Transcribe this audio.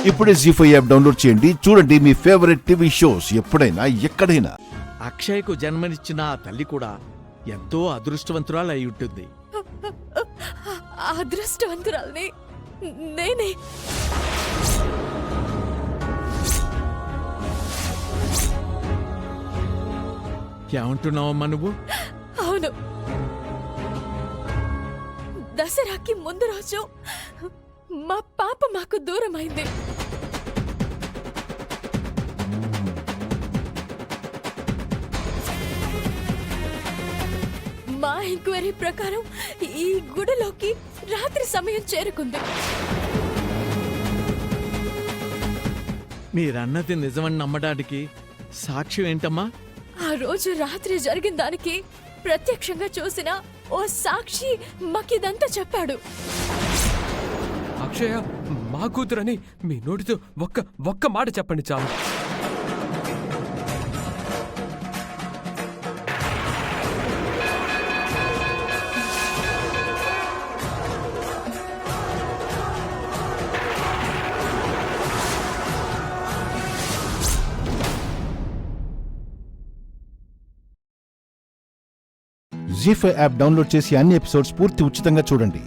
ఇప్పుడే జీ5 app download చేయండి. చూడండి మీ ఫేవరెట్ టీవీ షోస్ ఎప్పుడైనా ఎక్కడైనా. అక్షయ్కు జన్మనిచ్చిన ఆ తల్లి కూడా ఎంతో అదృష్టవంతురాలు అయి ఉంటుంది. అదృష్టవంతురాల్ని నేనే. ఏమంటున్నావమ్మా నువ్వు? అవును, దసరాకి ముందు రోజు మా పాప మాకు దూరమైంది. మా ఎంక్వైరీ ప్రకారం ఈ గుడిలోకి రాత్రి సమయం చేరుకుంది. మీరన్నది నిజమని నమ్మడానికి సాక్ష్యం ఏంటమ్మా? ఆ రోజు రాత్రి జరిగిన దానికి ప్రత్యక్షంగా చూసిన ఓ సాక్షి మాకిదంతా చెప్పాడు. అక్షయ మా కూతురని మీ నోటితో ఒక్క మాట చెప్పండి చాలు. జీ5 యాప్ డౌన్లోడ్ చేసి అన్ని ఎపిసోడ్స్ పూర్తి ఉచితంగా చూడండి.